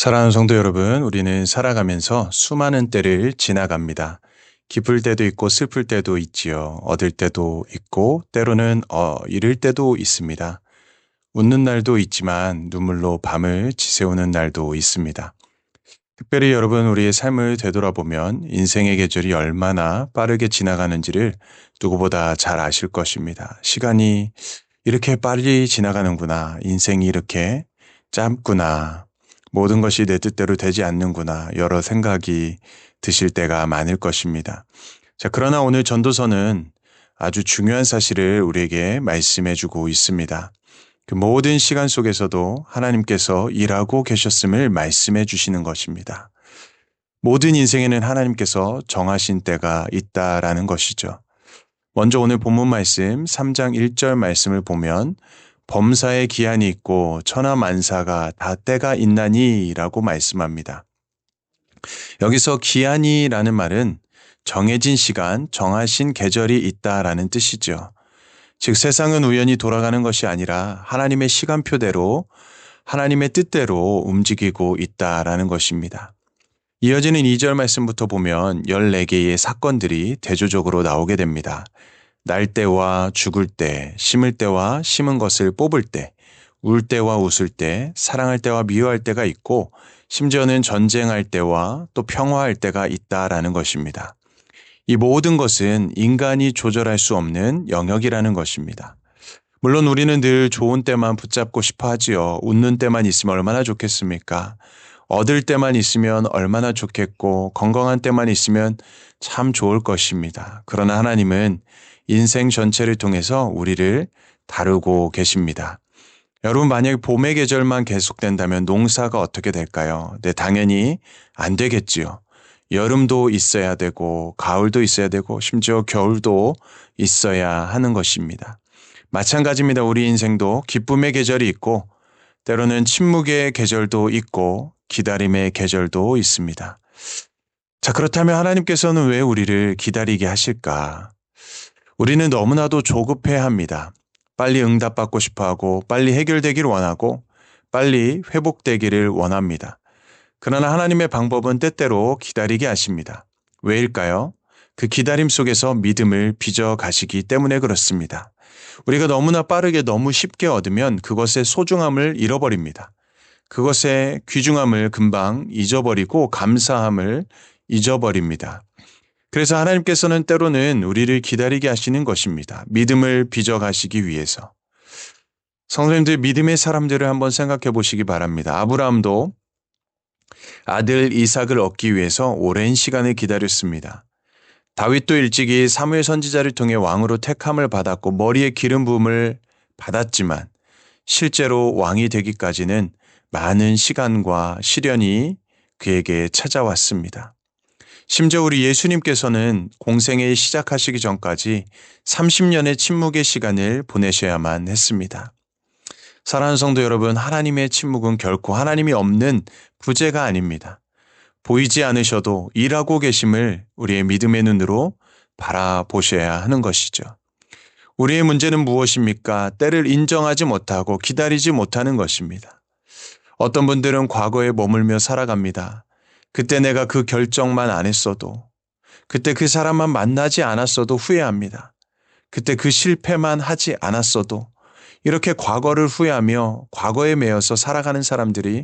사랑하는 성도 여러분, 우리는 살아가면서 수많은 때를 지나갑니다. 기쁠 때도 있고 슬플 때도 있지요. 얻을 때도 있고 때로는 잃을 때도 있습니다. 웃는 날도 있지만 눈물로 밤을 지새우는 날도 있습니다. 특별히 여러분 우리의 삶을 되돌아보면 인생의 계절이 얼마나 빠르게 지나가는지를 누구보다 잘 아실 것입니다. 시간이 이렇게 빨리 지나가는구나. 인생이 이렇게 짧구나. 모든 것이 내 뜻대로 되지 않는구나. 여러 생각이 드실 때가 많을 것입니다. 자, 그러나 오늘 전도서는 아주 중요한 사실을 우리에게 말씀해 주고 있습니다. 그 모든 시간 속에서도 하나님께서 일하고 계셨음을 말씀해 주시는 것입니다. 모든 인생에는 하나님께서 정하신 때가 있다라는 것이죠. 먼저 오늘 본문 말씀 3장 1절 말씀을 보면 범사에 기한이 있고 천하만사가 다 때가 있나니 라고 말씀합니다. 여기서 기한이라는 말은 정해진 시간, 정하신 계절이 있다라는 뜻이죠. 즉 세상은 우연히 돌아가는 것이 아니라 하나님의 시간표대로 하나님의 뜻대로 움직이고 있다라는 것입니다. 이어지는 2절 말씀부터 보면 14개의 사건들이 대조적으로 나오게 됩니다. 날 때와 죽을 때, 심을 때와 심은 것을 뽑을 때, 울 때와 웃을 때, 사랑할 때와 미워할 때가 있고 심지어는 전쟁할 때와 또 평화할 때가 있다라는 것입니다. 이 모든 것은 인간이 조절할 수 없는 영역이라는 것입니다. 물론 우리는 늘 좋은 때만 붙잡고 싶어 하지요. 웃는 때만 있으면 얼마나 좋겠습니까? 얻을 때만 있으면 얼마나 좋겠고 건강한 때만 있으면 참 좋을 것입니다. 그러나 하나님은 인생 전체를 통해서 우리를 다루고 계십니다. 여러분 만약 봄의 계절만 계속된다면 농사가 어떻게 될까요? 네, 당연히 안 되겠지요. 여름도 있어야 되고 가을도 있어야 되고 심지어 겨울도 있어야 하는 것입니다. 마찬가지입니다. 우리 인생도 기쁨의 계절이 있고 때로는 침묵의 계절도 있고 기다림의 계절도 있습니다. 자, 그렇다면 하나님께서는 왜 우리를 기다리게 하실까? 우리는 너무나도 조급해합니다. 빨리 응답받고 싶어하고 빨리 해결되기를 원하고 빨리 회복되기를 원합니다. 그러나 하나님의 방법은 때때로 기다리게 하십니다. 왜일까요? 그 기다림 속에서 믿음을 빚어 가시기 때문에 그렇습니다. 우리가 너무나 빠르게 너무 쉽게 얻으면 그것의 소중함을 잃어버립니다. 그것의 귀중함을 금방 잊어버리고 감사함을 잊어버립니다. 그래서 하나님께서는 때로는 우리를 기다리게 하시는 것입니다. 믿음을 빚어 가시기 위해서. 성도님들 믿음의 사람들을 한번 생각해 보시기 바랍니다. 아브라함도 아들 이삭을 얻기 위해서 오랜 시간을 기다렸습니다. 다윗도 일찍이 사무엘 선지자를 통해 왕으로 택함을 받았고 머리에 기름 부음을 받았지만 실제로 왕이 되기까지는 많은 시간과 시련이 그에게 찾아왔습니다. 심지어 우리 예수님께서는 공생애 시작하시기 전까지 30년의 침묵의 시간을 보내셔야만 했습니다. 사랑하는 성도 여러분, 하나님의 침묵은 결코 하나님이 없는 부재가 아닙니다. 보이지 않으셔도 일하고 계심을 우리의 믿음의 눈으로 바라보셔야 하는 것이죠. 우리의 문제는 무엇입니까? 때를 인정하지 못하고 기다리지 못하는 것입니다. 어떤 분들은 과거에 머물며 살아갑니다. 그때 내가 그 결정만 안 했어도, 그때 그 사람만 만나지 않았어도 후회합니다. 그때 그 실패만 하지 않았어도, 이렇게 과거를 후회하며 과거에 매여서 살아가는 사람들이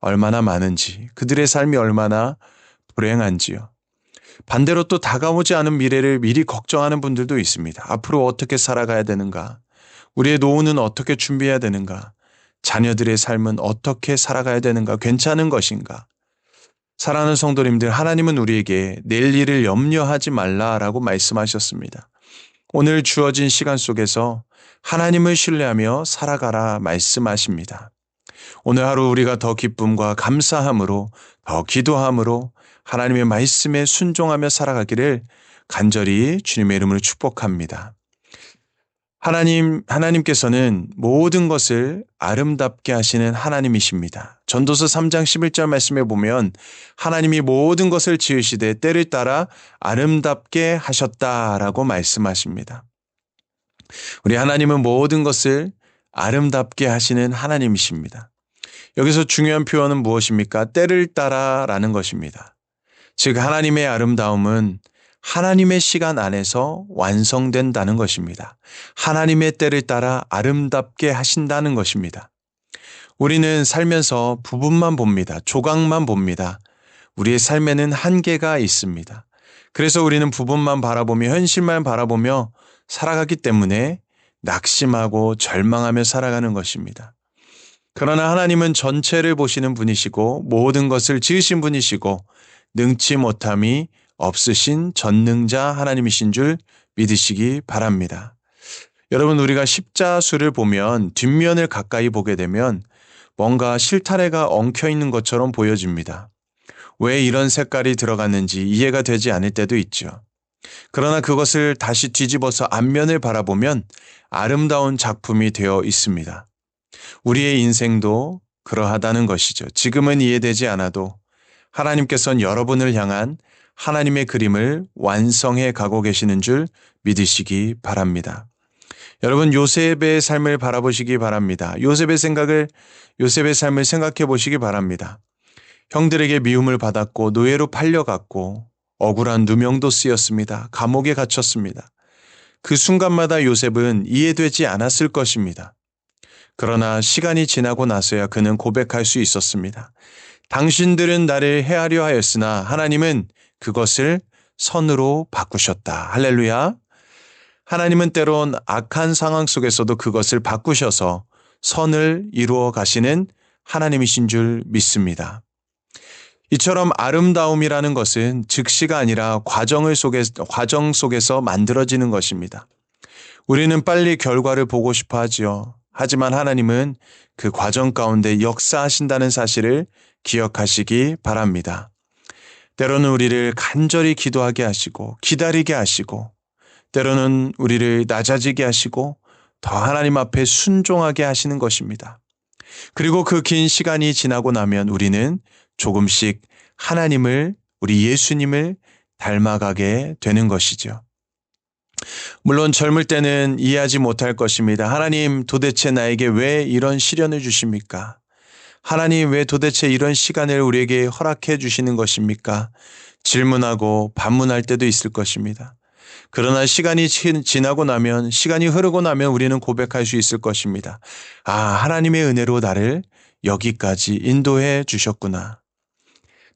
얼마나 많은지, 그들의 삶이 얼마나 불행한지요. 반대로 또 다가오지 않은 미래를 미리 걱정하는 분들도 있습니다. 앞으로 어떻게 살아가야 되는가? 우리의 노후는 어떻게 준비해야 되는가? 자녀들의 삶은 어떻게 살아가야 되는가? 괜찮은 것인가? 사랑하는 성도님들, 하나님은 우리에게 내일 일을 염려하지 말라라고 말씀하셨습니다. 오늘 주어진 시간 속에서 하나님을 신뢰하며 살아가라 말씀하십니다. 오늘 하루 우리가 더 기쁨과 감사함으로, 더 기도함으로 하나님의 말씀에 순종하며 살아가기를 간절히 주님의 이름으로 축복합니다. 하나님께서는 모든 것을 아름답게 하시는 하나님이십니다. 전도서 3장 11절 말씀에 보면 하나님이 모든 것을 지으시되 때를 따라 아름답게 하셨다라고 말씀하십니다. 우리 하나님은 모든 것을 아름답게 하시는 하나님이십니다. 여기서 중요한 표현은 무엇입니까? 때를 따라라는 것입니다. 즉 하나님의 아름다움은 하나님의 시간 안에서 완성된다는 것입니다. 하나님의 때를 따라 아름답게 하신다는 것입니다. 우리는 살면서 부분만 봅니다. 조각만 봅니다. 우리의 삶에는 한계가 있습니다. 그래서 우리는 부분만 바라보며 현실만 바라보며 살아가기 때문에 낙심하고 절망하며 살아가는 것입니다. 그러나 하나님은 전체를 보시는 분이시고 모든 것을 지으신 분이시고 능치 못함이 없으신 전능자 하나님이신 줄 믿으시기 바랍니다. 여러분, 우리가 십자수를 보면 뒷면을 가까이 보게 되면 뭔가 실타래가 엉켜 있는 것처럼 보여집니다. 왜 이런 색깔이 들어갔는지 이해가 되지 않을 때도 있죠. 그러나 그것을 다시 뒤집어서 앞면을 바라보면 아름다운 작품이 되어 있습니다. 우리의 인생도 그러하다는 것이죠. 지금은 이해되지 않아도 하나님께서는 여러분을 향한 하나님의 그림을 완성해 가고 계시는 줄 믿으시기 바랍니다. 여러분, 요셉의 삶을 바라보시기 바랍니다. 요셉의 삶을 생각해 보시기 바랍니다. 형들에게 미움을 받았고 노예로 팔려갔고 억울한 누명도 쓰였습니다. 감옥에 갇혔습니다. 그 순간마다 요셉은 이해되지 않았을 것입니다. 그러나 시간이 지나고 나서야 그는 고백할 수 있었습니다. 당신들은 나를 해하려 하였으나 하나님은 그것을 선으로 바꾸셨다. 할렐루야. 하나님은 때론 악한 상황 속에서도 그것을 바꾸셔서 선을 이루어 가시는 하나님이신 줄 믿습니다. 이처럼 아름다움이라는 것은 즉시가 아니라 과정 속에서 만들어지는 것입니다. 우리는 빨리 결과를 보고 싶어 하지요. 하지만 하나님은 그 과정 가운데 역사하신다는 사실을 기억하시기 바랍니다. 때로는 우리를 간절히 기도하게 하시고 기다리게 하시고 때로는 우리를 낮아지게 하시고 더 하나님 앞에 순종하게 하시는 것입니다. 그리고 그 긴 시간이 지나고 나면 우리는 조금씩 하나님을, 우리 예수님을 닮아가게 되는 것이죠. 물론 젊을 때는 이해하지 못할 것입니다. 하나님, 도대체 나에게 왜 이런 시련을 주십니까? 하나님, 왜 도대체 이런 시간을 우리에게 허락해 주시는 것입니까? 질문하고 반문할 때도 있을 것입니다. 그러나 시간이 지나고 나면, 시간이 흐르고 나면 우리는 고백할 수 있을 것입니다. 아, 하나님의 은혜로 나를 여기까지 인도해 주셨구나.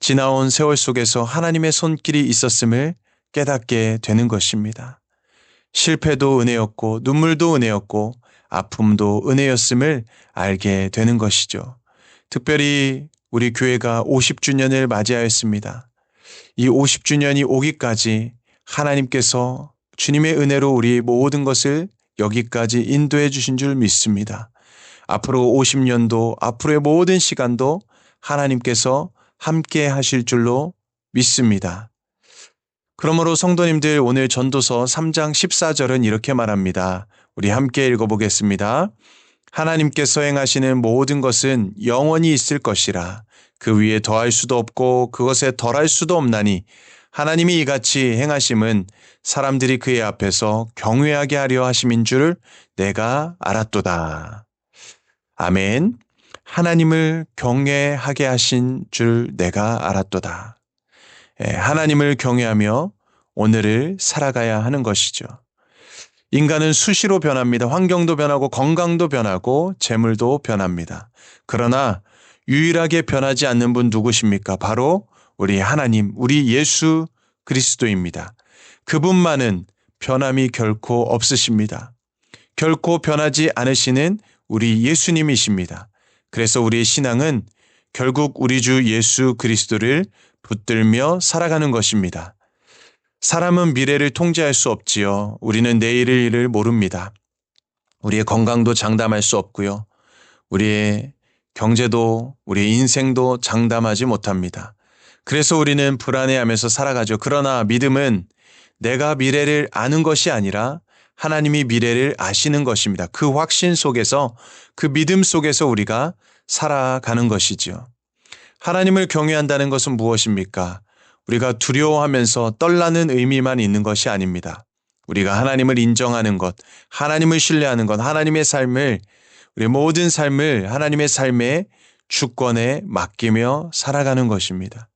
지나온 세월 속에서 하나님의 손길이 있었음을 깨닫게 되는 것입니다. 실패도 은혜였고 눈물도 은혜였고 아픔도 은혜였음을 알게 되는 것이죠. 특별히 우리 교회가 50주년을 맞이하였습니다. 이 50주년이 오기까지 하나님께서 주님의 은혜로 우리 모든 것을 여기까지 인도해 주신 줄 믿습니다. 앞으로 50년도, 앞으로의 모든 시간도 하나님께서 함께 하실 줄로 믿습니다. 그러므로 성도님들, 오늘 전도서 3장 14절은 이렇게 말합니다. 우리 함께 읽어보겠습니다. 하나님께서 행하시는 모든 것은 영원히 있을 것이라. 그 위에 더할 수도 없고 그것에 덜할 수도 없나니 하나님이 이같이 행하심은 사람들이 그의 앞에서 경외하게 하려 하심인 줄 내가 알았도다. 아멘. 하나님을 경외하게 하신 줄 내가 알았도다. 하나님을 경외하며 오늘을 살아가야 하는 것이죠. 인간은 수시로 변합니다. 환경도 변하고 건강도 변하고 재물도 변합니다. 그러나 유일하게 변하지 않는 분 누구십니까? 바로 우리 하나님, 우리 예수 그리스도입니다. 그분만은 변함이 결코 없으십니다. 결코 변하지 않으시는 우리 예수님이십니다. 그래서 우리의 신앙은 결국 우리 주 예수 그리스도를 붙들며 살아가는 것입니다. 사람은 미래를 통제할 수 없지요. 우리는 내일의 일을 모릅니다. 우리의 건강도 장담할 수 없고요. 우리의 경제도, 우리의 인생도 장담하지 못합니다. 그래서 우리는 불안해하면서 살아가죠. 그러나 믿음은 내가 미래를 아는 것이 아니라 하나님이 미래를 아시는 것입니다. 그 확신 속에서, 그 믿음 속에서 우리가 살아가는 것이지요. 하나님을 경외한다는 것은 무엇입니까? 우리가 두려워하면서 떨라는 의미만 있는 것이 아닙니다. 우리가 하나님을 인정하는 것, 하나님을 신뢰하는 것, 하나님의 삶을, 우리 모든 삶을 하나님의 삶에 주권에 맡기며 살아가는 것입니다.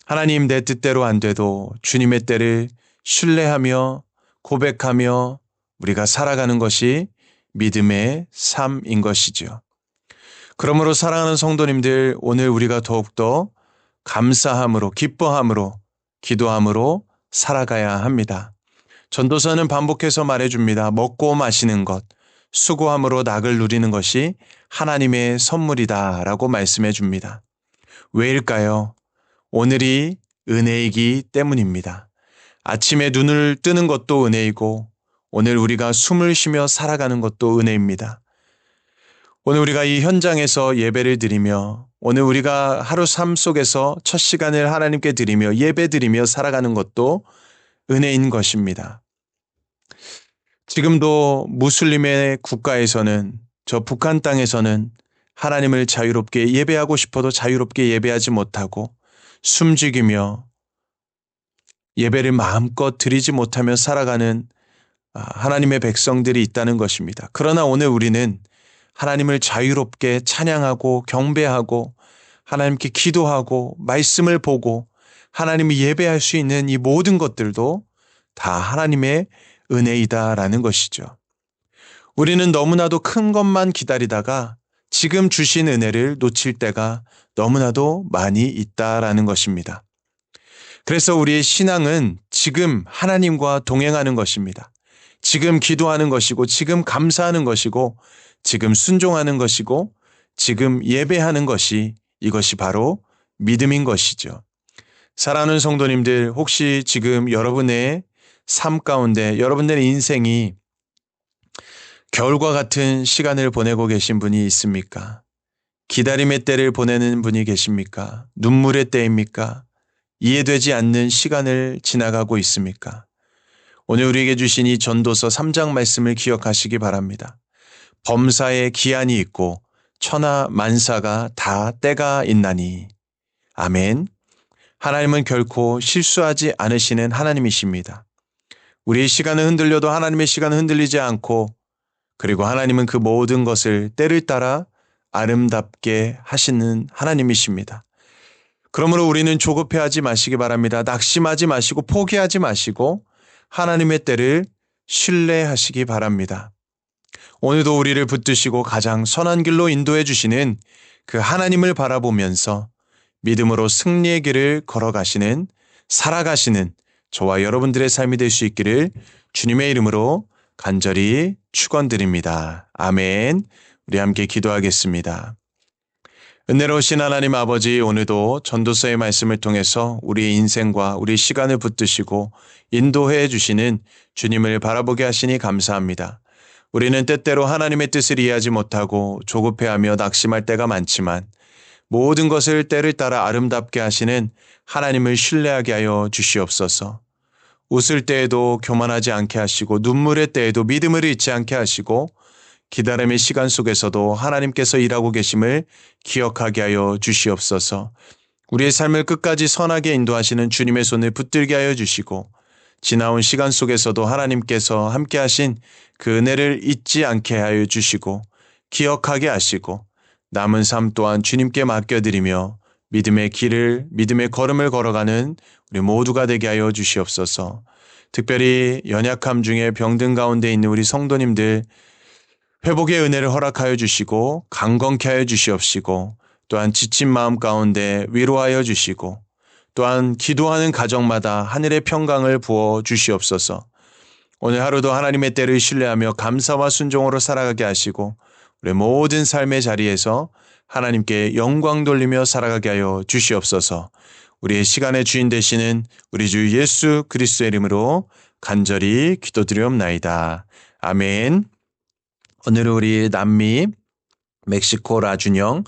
하나님, 내 뜻대로 안 돼도 주님의 때를 신뢰하며 고백하며 우리가 살아가는 것이 믿음의 삶인 것이지요. 그러므로 사랑하는 성도님들, 오늘 우리가 더욱더 감사함으로, 기뻐함으로, 기도함으로 살아가야 합니다. 전도서는 반복해서 말해줍니다. 먹고 마시는 것, 수고함으로 낙을 누리는 것이 하나님의 선물이다 라고 말씀해 줍니다. 왜일까요? 오늘이 은혜이기 때문입니다. 아침에 눈을 뜨는 것도 은혜이고 오늘 우리가 숨을 쉬며 살아가는 것도 은혜입니다. 오늘 우리가 이 현장에서 예배를 드리며 오늘 우리가 하루 삶 속에서 첫 시간을 하나님께 드리며 예배 드리며 살아가는 것도 은혜인 것입니다. 지금도 무슬림의 국가에서는, 저 북한 땅에서는 하나님을 자유롭게 예배하고 싶어도 자유롭게 예배하지 못하고 숨죽이며 예배를 마음껏 드리지 못하며 살아가는 하나님의 백성들이 있다는 것입니다. 그러나 오늘 우리는 하나님을 자유롭게 찬양하고 경배하고 하나님께 기도하고 말씀을 보고 하나님이 예배할 수 있는 이 모든 것들도 다 하나님의 은혜이다라는 것이죠. 우리는 너무나도 큰 것만 기다리다가 지금 주신 은혜를 놓칠 때가 너무나도 많이 있다라는 것입니다. 그래서 우리의 신앙은 지금 하나님과 동행하는 것입니다. 지금 기도하는 것이고 지금 감사하는 것이고 지금 순종하는 것이고 지금 예배하는 것이 이것이 바로 믿음인 것이죠. 사랑하는 성도님들, 혹시 지금 여러분의 삶 가운데 여러분들의 인생이 겨울과 같은 시간을 보내고 계신 분이 있습니까? 기다림의 때를 보내는 분이 계십니까? 눈물의 때입니까? 이해되지 않는 시간을 지나가고 있습니까? 오늘 우리에게 주신 이 전도서 3장 말씀을 기억하시기 바랍니다. 범사에 기한이 있고 천하 만사가 다 때가 있나니. 아멘. 하나님은 결코 실수하지 않으시는 하나님이십니다. 우리의 시간은 흔들려도 하나님의 시간은 흔들리지 않고, 그리고 하나님은 그 모든 것을 때를 따라 아름답게 하시는 하나님이십니다. 그러므로 우리는 조급해하지 마시기 바랍니다. 낙심하지 마시고 포기하지 마시고 하나님의 때를 신뢰하시기 바랍니다. 오늘도 우리를 붙드시고 가장 선한 길로 인도해 주시는 그 하나님을 바라보면서 믿음으로 승리의 길을 걸어가시는, 살아가시는 저와 여러분들의 삶이 될 수 있기를 주님의 이름으로 간절히 축원드립니다. 아멘. 우리 함께 기도하겠습니다. 은혜로우신 하나님 아버지, 오늘도 전도서의 말씀을 통해서 우리의 인생과 우리 시간을 붙드시고 인도해 주시는 주님을 바라보게 하시니 감사합니다. 우리는 때때로 하나님의 뜻을 이해하지 못하고 조급해하며 낙심할 때가 많지만 모든 것을 때를 따라 아름답게 하시는 하나님을 신뢰하게 하여 주시옵소서. 웃을 때에도 교만하지 않게 하시고 눈물의 때에도 믿음을 잃지 않게 하시고 기다림의 시간 속에서도 하나님께서 일하고 계심을 기억하게 하여 주시옵소서. 우리의 삶을 끝까지 선하게 인도하시는 주님의 손을 붙들게 하여 주시고 지나온 시간 속에서도 하나님께서 함께 하신 그 은혜를 잊지 않게 하여 주시고 기억하게 하시고 남은 삶 또한 주님께 맡겨드리며 믿음의 길을, 믿음의 걸음을 걸어가는 우리 모두가 되게 하여 주시옵소서. 특별히 연약함 중에 병든 가운데 있는 우리 성도님들 회복의 은혜를 허락하여 주시고 강건케 하여 주시옵시고 또한 지친 마음 가운데 위로하여 주시고 또한 기도하는 가정마다 하늘의 평강을 부어 주시옵소서. 오늘 하루도 하나님의 때를 신뢰하며 감사와 순종으로 살아가게 하시고 우리 모든 삶의 자리에서 하나님께 영광 돌리며 살아가게 하여 주시옵소서. 우리의 시간의 주인 되시는 우리 주 예수 그리스도의 이름으로 간절히 기도드리옵나이다. 아멘. 오늘은 우리 남미 멕시코 라준영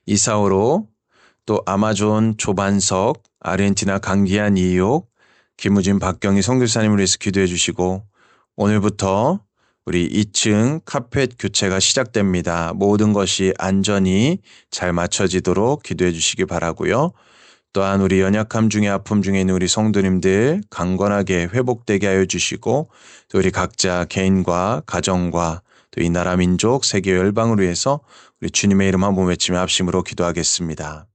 이사오로 또 아마존 조반석 아르헨티나 강기한 이옥 김우진 박경희 선교사님을 위해서 기도해 주시고 오늘부터 우리 2층 카펫 교체가 시작됩니다. 모든 것이 안전히 잘 맞춰지도록 기도해 주시기 바라고요. 또한 우리 연약함 중에 아픔 중에 있는 우리 성도님들 강건하게 회복되게 하여 주시고 또 우리 각자 개인과 가정과 또 이 나라 민족 세계 열방을 위해서 우리 주님의 이름 한번 외치며 합심으로 기도하겠습니다.